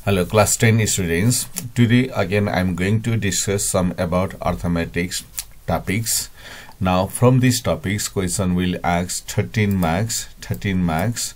Hello class 10 students. Today again I am going to discuss some about arithmetic topics. Now from these topics question will ask 13 marks, 13 marks,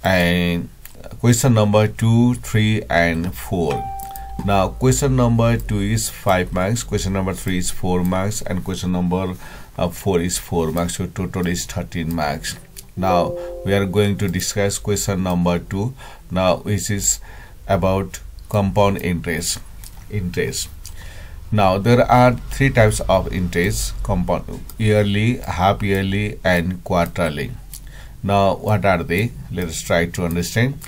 and question number 2, 3 and 4. Now question number 2 is 5 marks, question number 3 is 4 marks, and question number 4 is 4 marks, so total is 13 marks. Now we are going to discuss question number 2 now, which is about compound interest. Now there are three types of interest: compound, yearly, half yearly and quarterly. Now what are they? Let us try to understand.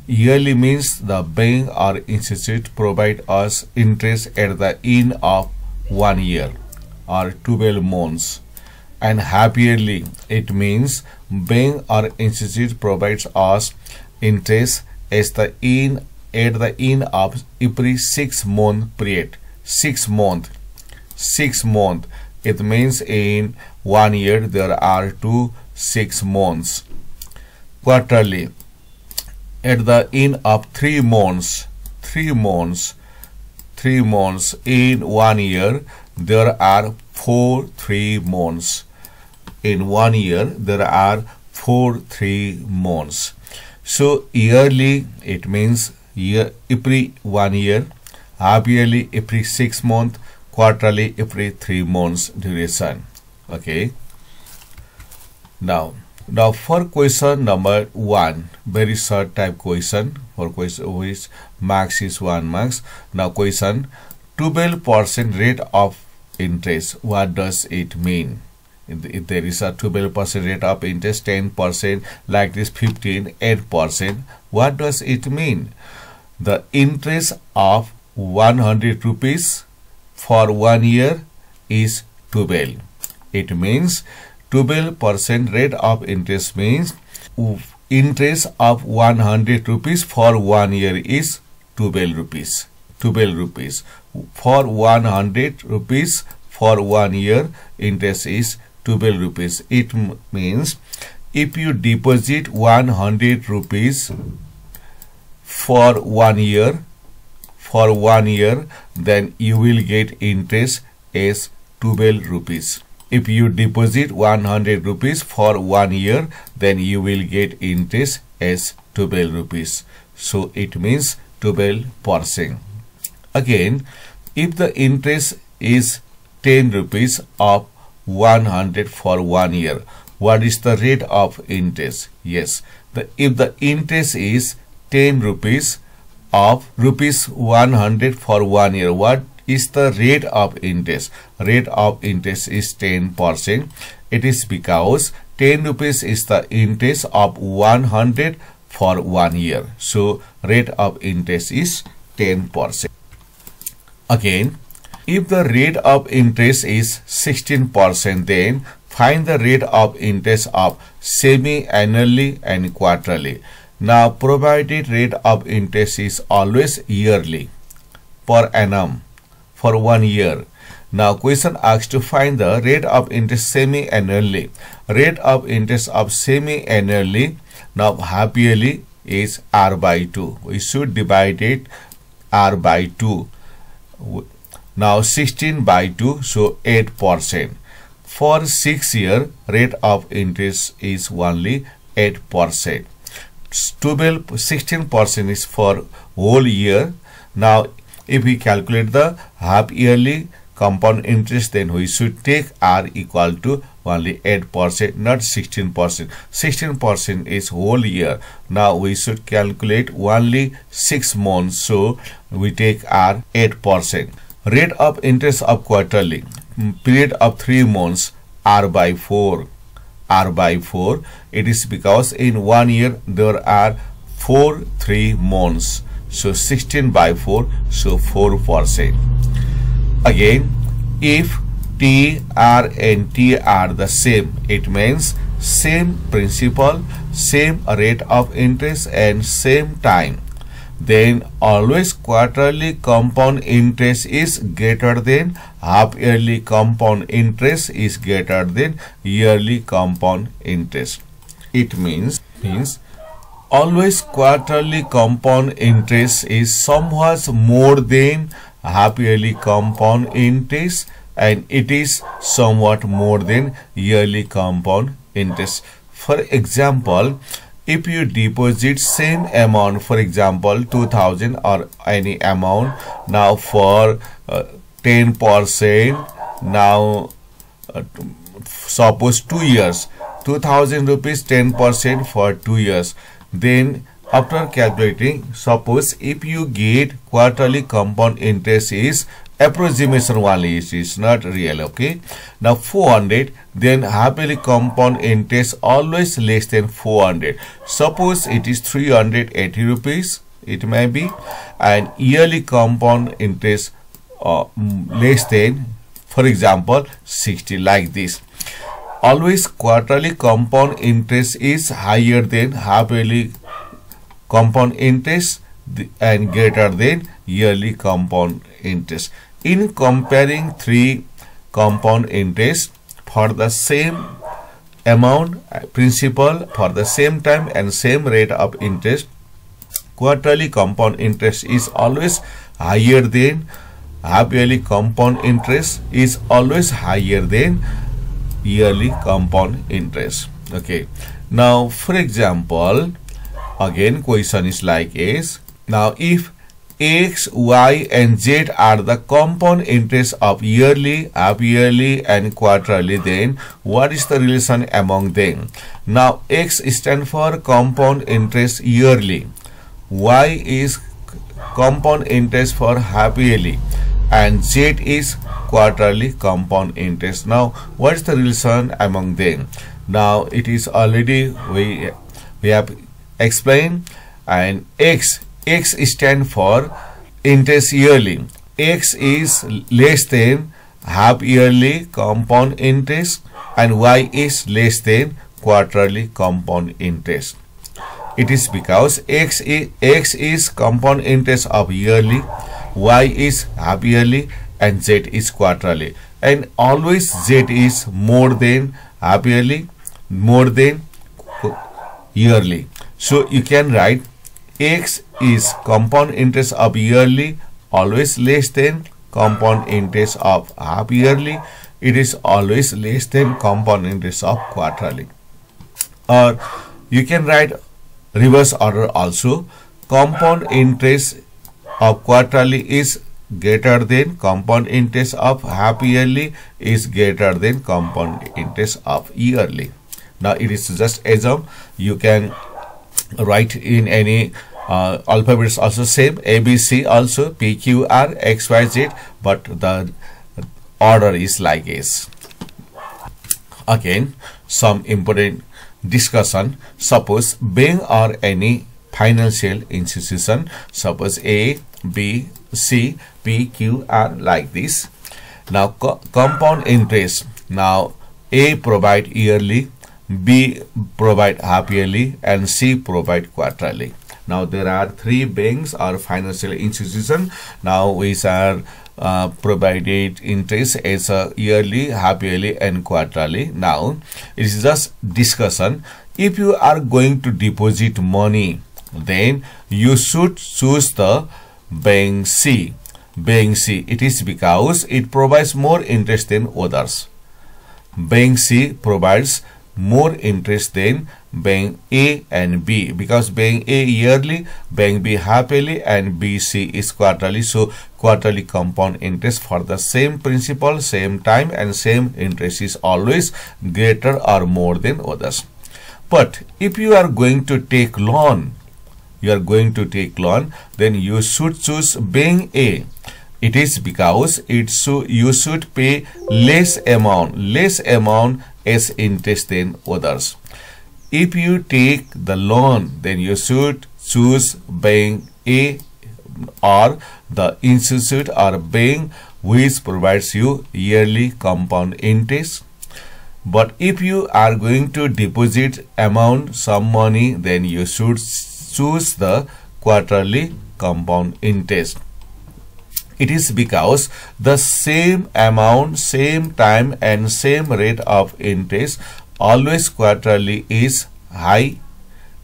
Yearly means the bank or institute provide us interest at the end of 1 year or 12 months. And half yearly, it means bank or institute provides us interest at the end of every 6 month period. 6 month. It means in 1 year there are 6 months. Quarterly, at the end of 3 months. 3 months in 1 year there are 3 months. In 1 year there are 3 months. So yearly, it means every 1 year, half yearly every 6 months, quarterly every 3 months duration. Okay. Now for question number 1, very short type question, for question which marks is 1 marks. Now question, 12% rate of interest, what does it mean? If there is a 12% rate of interest, 10%, like this 15, 8%, what does it mean? The interest of 100 rupees for 1 year is 12. It means 12% rate of interest means interest of 100 rupees for 1 year is 12 rupees. 12 rupees. For 100 rupees for 1 year, interest is 12 rupees. It means if you deposit 100 rupees for 1 year, then you will get interest as 12 rupees. If you deposit 100 rupees for 1 year, then you will get interest as 12 rupees. So it means 12%. Again, if the interest is 10 rupees of 100 for 1 year, what is the rate of interest? Yes, if the interest is 10 rupees of 100 for 1 year, what is the rate of interest? Rate of interest is 10%. It is because 10 rupees is the interest of 100 for 1 year. So rate of interest is 10%. Again, if the rate of interest is 16%, then find the rate of interest of semi-annually and quarterly. Now, provided rate of interest is always yearly, per annum, for 1 year. Now, question asks to find the rate of interest semi-annually. Rate of interest of semi-annually, now half yearly, is R by 2. We should divide it R by 2. Now 16 by 2, so 8%. For 6 year, rate of interest is only 8%. 16% is for whole year. Now if we calculate the half yearly compound interest, then we should take R equal to only 8%, not 16%. 16% is whole year. Now we should calculate only 6 months, so we take R 8%. Rate of interest of quarterly, period of 3 months, R by 4. It is because in 1 year there are 3 months. So 16 by 4, so 4%. Again, if T, R and T are the same, it means same principal, same rate of interest and same time, then always quarterly compound interest is greater than half yearly compound interest is greater than yearly compound interest. It means always quarterly compound interest is somewhat more than half yearly compound interest, and it is somewhat more than yearly compound interest. For example, if you deposit same amount, for example 2000 or any amount, now for 10%, now suppose 2 years, 2000 rupees 10% for 2 years, then after calculating, suppose if you get quarterly compound interest is approximation only, it is not real, okay. Now 400, then half yearly compound interest always less than 400. Suppose it is 380 rupees, it may be, and yearly compound interest less than, for example 60, like this. Always quarterly compound interest is higher than half yearly compound interest and greater than yearly compound interest. In comparing three compound interest for the same amount principal for the same time and same rate of interest, quarterly compound interest is always higher than half yearly compound interest is always higher than yearly compound interest. Okay, now for example, again question is like is, now if X, Y and Z are the compound interest of yearly, half yearly and quarterly, then what is the relation among them? Now X stands for compound interest yearly, Y is compound interest for half yearly, and Z is quarterly compound interest. Now what is the relation among them? Now it is already we have explained, and X stand for interest yearly. X is less than half yearly compound interest and Y is less than quarterly compound interest. It is because X is compound interest of yearly, Y is half yearly and Z is quarterly, and always Z is more than half yearly, more than yearly. So you can write X is compound interest of yearly, always less than compound interest of half yearly. It is always less than compound interest of quarterly. Or you can write reverse order also. Compound interest of quarterly is greater than compound interest of half yearly is greater than compound interest of yearly. Now it is just assume, you can write in any alphabets also same, ABC also, P, Q, R, X, Y, Z, but the order is like this. Again, some important discussion. Suppose bank or any financial institution, suppose A, B, C, P, Q, R, like this. Now compound interest, now A provide yearly, B provide half yearly and C provide quarterly. Now there are three banks or financial institutions now which are provided interest as a yearly, half yearly and quarterly. Now it is just discussion. If you are going to deposit money, then you should choose the bank C. Bank C, it is because it provides more interest than others. Bank C provides more interest than bank A and B, because bank A yearly, bank B half yearly and BC is quarterly. So quarterly compound interest for the same principal, same time and same interest is always greater or more than others. But if you are going to take loan, then you should choose bank A. It is because you should pay less amount as interest than others. If you take the loan, then you should choose bank A or the institute or bank which provides you yearly compound interest. But if you are going to deposit amount, some money, then you should choose the quarterly compound interest. It is because the same amount, same time and same rate of interest, always quarterly is high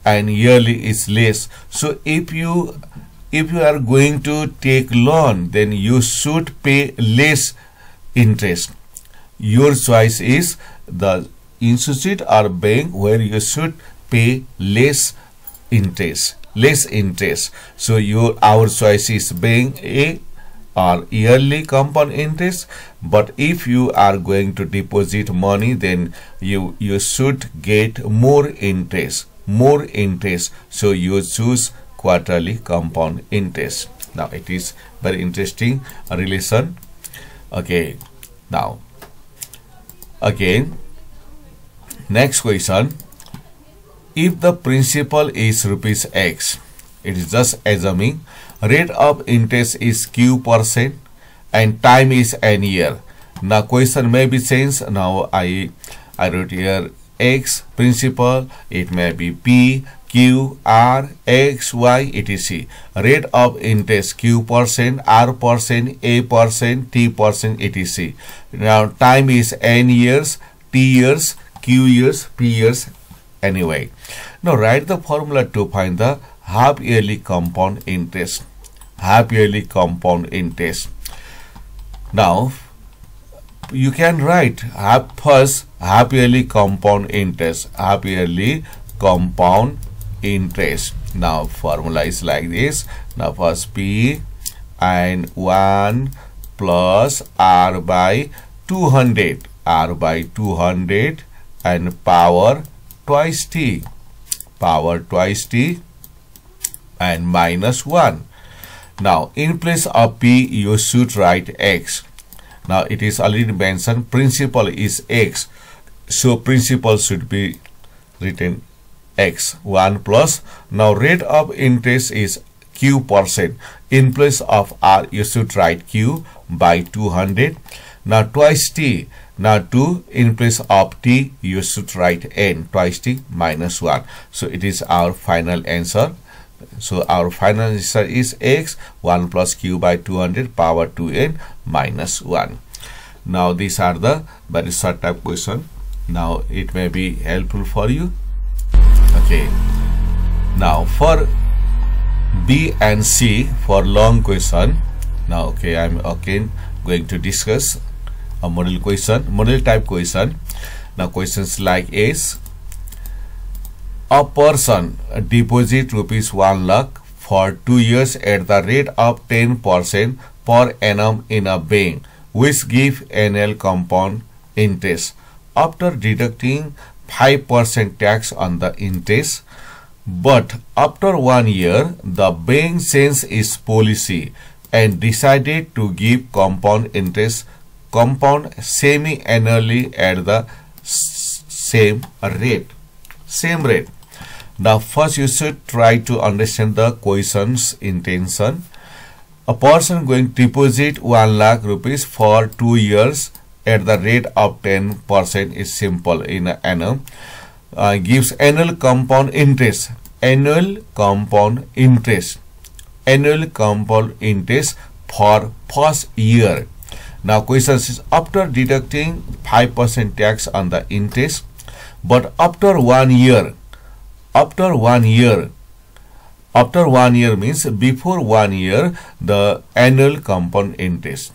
and yearly is less. So if you are going to take loan, then you should pay less interest. Your choice is the institute or bank where you should pay less interest. So our choice is bank A or yearly compound interest. But if you are going to deposit money, then you should get more interest. So you choose quarterly compound interest. Now it is very interesting relation. Okay, now again, next question. If the principal is rupees X, it is just assuming rate of interest is Q% and time is an year. Now question may be changed. Now I wrote here X principal, it may be P, Q, R, X, Y, etc. Rate of interest Q%, R%, A%, T%, etc. Now time is N years, T years, Q years, P years. Anyway, now write the formula to find the half yearly compound interest. Now you can write first half yearly compound interest. Now formula is like this. Now first P and 1 plus R by 200 and power twice T and minus 1. Now in place of P you should write X. Now it is already mentioned principal is X, so principal should be written X. 1 plus, now rate of interest is Q%. In place of R you should write Q by 200. Now twice T. Now 2 in place of T you should write N, twice T minus 1. So it is our final answer. So our final answer is X, 1 plus Q by 200 power 2N minus 1. Now these are the very short type question. Now it may be helpful for you. Okay. Now for B and C for long question. Now okay, I'm again going to discuss a model type question. Now questions like is: a person deposit rupees 1 lakh for 2 years at the rate of 10% per annum in a bank, which give annual compound interest after deducting 5% tax on the interest. But after 1 year, the bank changed its policy and decided to give compound interest semi-annually at the same rate. Now first you should try to understand the question's intention. A person going to deposit 1 lakh rupees for 2 years at the rate of 10% is simple in annum. Gives annual compound interest for first year. Now question is after deducting 5% tax on the interest, but after 1 year means before 1 year the annual compound interest.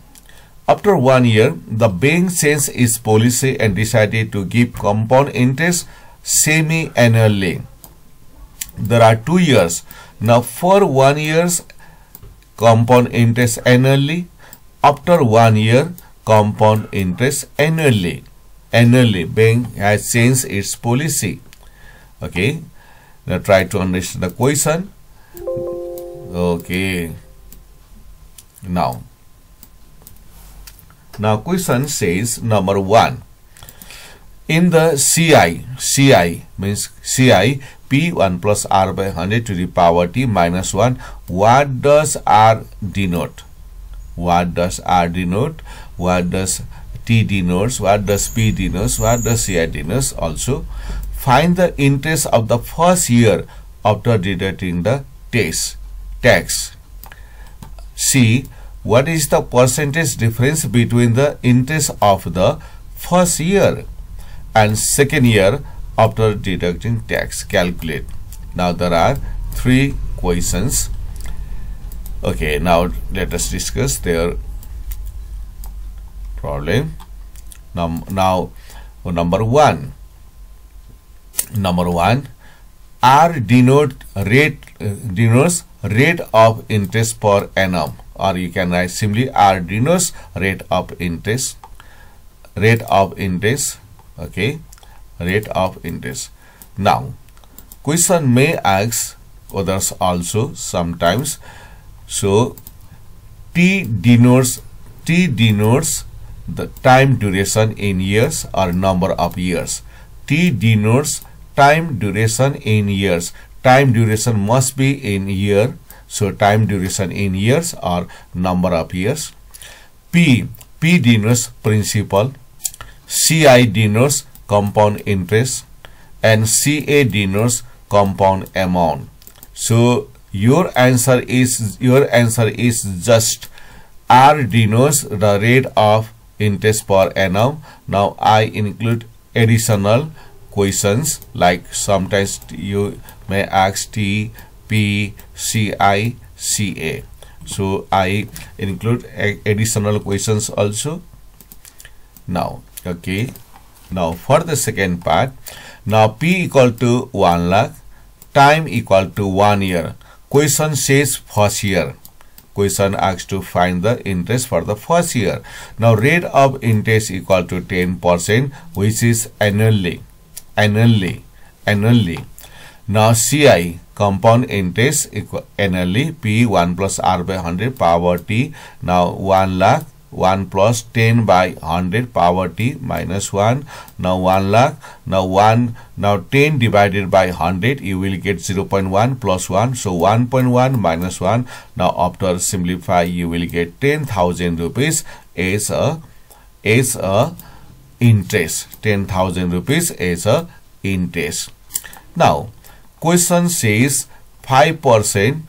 After 1 year, the bank changed its policy and decided to give compound interest semi-annually. There are 2 years. Now for 1 year's compound interest annually, after 1 year compound interest annually. Bank has changed its policy. Okay. Now try to understand the question. Okay. Now question says number 1. In the CI means CI P1 plus R by 100 to the power T minus 1. What does R denote? What does T denotes? What does P denotes? What does CI denotes? Also find the interest of the first year after deducting the tax. C. What is the percentage difference between the interest of the first year and second year after deducting tax? Calculate. Now there are 3 questions. Okay, now let us discuss their problem. Now number one, R denotes rate of interest per annum, or you can write simply R denotes rate of interest. Okay, rate of interest. Now question may ask others also sometimes. So T denotes the time duration in years or number of years. T denotes time duration in years. Time duration must be in year, so time duration in years or number of years. P denotes principal. CI denotes compound interest, and CA denotes compound amount. So your answer is just R denotes the rate of interest per annum. Now I include additional questions, like sometimes you may ask T, P, CI, CA. So I include additional questions also. Now okay, now for the second part, now P equal to 1 lakh, time equal to 1 year. Question says first year. Question asks to find the interest for the first year. Now rate of interest equal to 10%, which is annually. Now CI, compound interest equal annually. P 1 plus R by 100 power T. Now 1 lakh, 1 plus 10 by 100 power T minus 1. Now 1 lakh. Now 10 divided by 100, you will get 0.1 plus 1. So 1.1 minus 1. Now after simplify, you will get 10,000 rupees as a interest. 10,000 rupees as a interest. Now question says 5%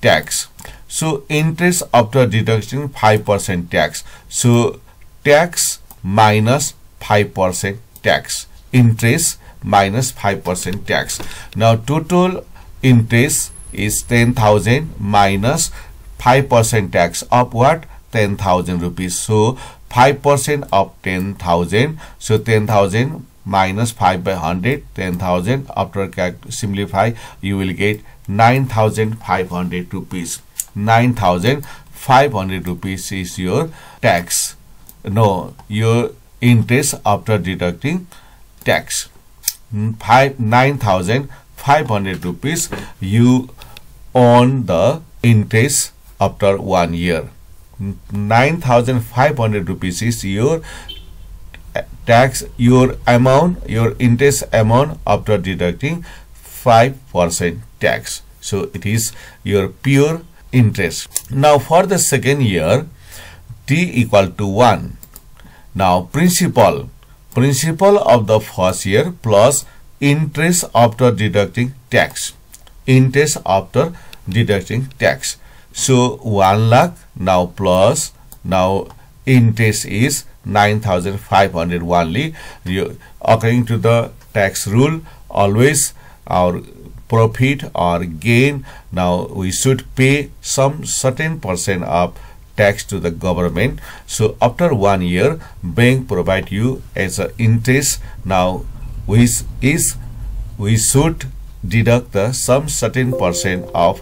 tax. So interest after deducting 5% tax. So tax minus 5% tax. Interest minus 5% tax. Now total interest is 10,000 minus 5% tax of what? 10,000 rupees. So 5% of 10,000. So 10,000 minus 5 by 100, 10,000. After simplify, you will get 9,500 rupees. 9,500 rupees is your tax. No, your interest after deducting tax. 9,500 rupees you earn the interest after 1 year. 9,500 rupees is your tax, your amount, your interest amount after deducting 5% tax. So it is your pure interest. Now for the second year, T equal to 1. Now principal of the first year plus interest after deducting tax. Interest after deducting tax. So 1 lakh now plus, now interest is 9,500 only. According to the tax rule, always our profit or gain, now we should pay some certain percent of tax to the government. So after 1 year, bank provide you as an interest. Now we should deduct the some certain percent of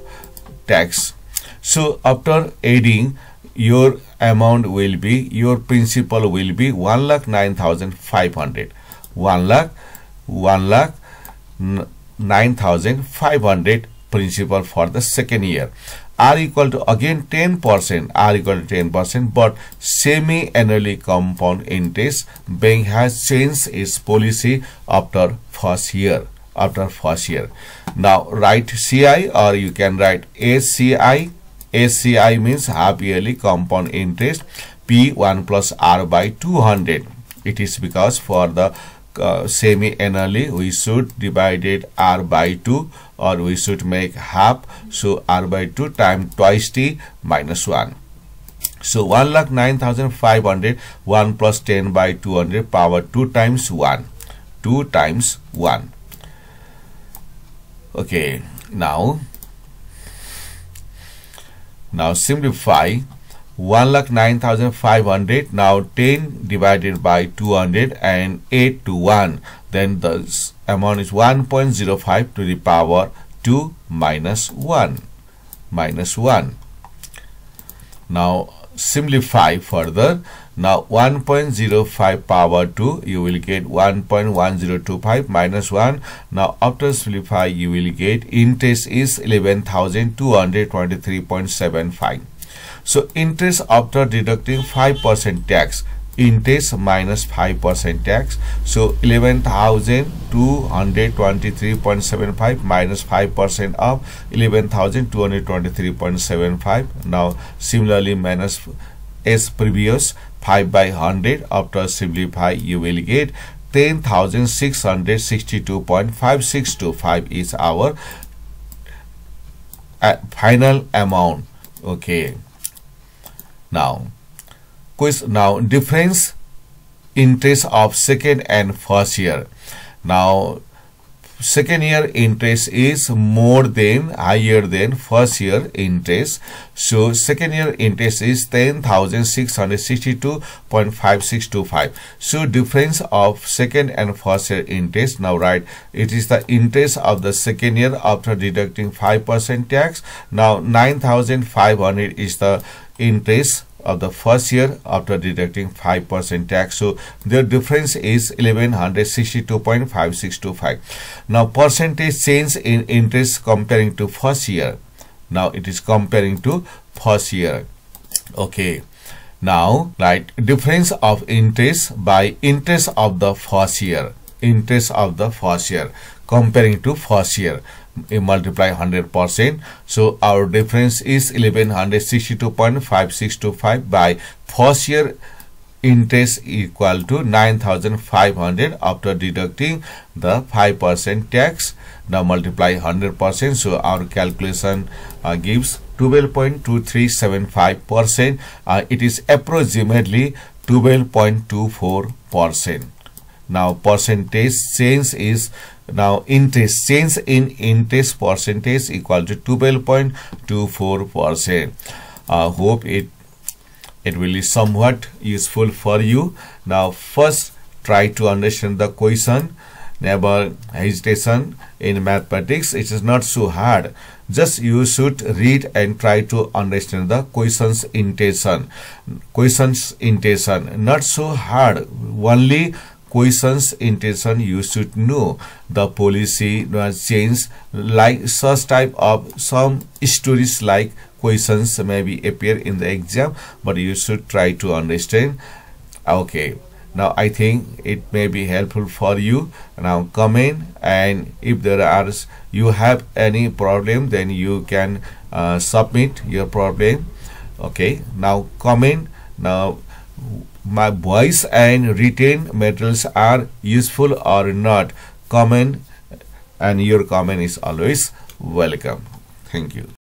tax. So after adding, your amount will be, your principal will be 1,09,500. 1,09,500 principal for the second year. R equal to again 10%. R equal to 10%, but semi-annually compound interest. Bank has changed its policy after first year. Now write CI, or you can write SCI. SCI means half yearly compound interest. P 1 plus R by 200. It is because for the semi-annually we should divide it R by 2, or we should make half. So R by 2 times twice T minus 1. So 1,09,500, 1 plus 10 by 200 power 2 times 1. 2 times 1. Okay, now simplify 1,09,500. Now 10 divided by 200 and 8 to 1. Then the amount is 1.05 to the power 2 minus 1. Now simplify further. Now 1.05 power 2, you will get 1.1025 minus 1. Now after simplify, you will get interest is 11,223.75. So interest after deducting 5% tax, interest minus 5% tax, so 11,223.75 minus 5% of 11,223.75. now similarly minus as previous 5 by 100. After simplify, you will get 10,662.5625 is our final amount. Okay, now difference interest of second and first year. Now second year interest is higher than first year interest. So second year interest is 10,662.5625. So difference of second and first year interest. Now write it is the interest of the second year after deducting 5% tax. Now 9,500 is the interest of the first year after deducting 5% tax. So the difference is 1162.5625. Now percentage change in interest comparing to first year. Now it is comparing to first year. Okay, now write difference of interest by interest of the first year. Interest of the first year comparing to first year. You multiply 100%. So our difference is 1162.5625 by first year interest equal to 9,500 after deducting the 5% tax. Now multiply 100%. So our calculation gives 12.2375%. It is approximately 12.24%. Now percentage change is now interest change in interest percentage equal to 12.24%. Hope it will be somewhat useful for you. Now first try to understand the question. Never hesitation in mathematics. It is not so hard. Just you should read and try to understand the questions intention. Not so hard. Only questions intention you should know. The policy change, like such type of some stories like questions maybe appear in the exam, but you should try to understand. Okay, now I think it may be helpful for you. Now comment, and if you have any problem, then you can submit your problem. Okay, now comment. Now my voice and written materials are useful or not. Comment, and your comment is always welcome. Thank you.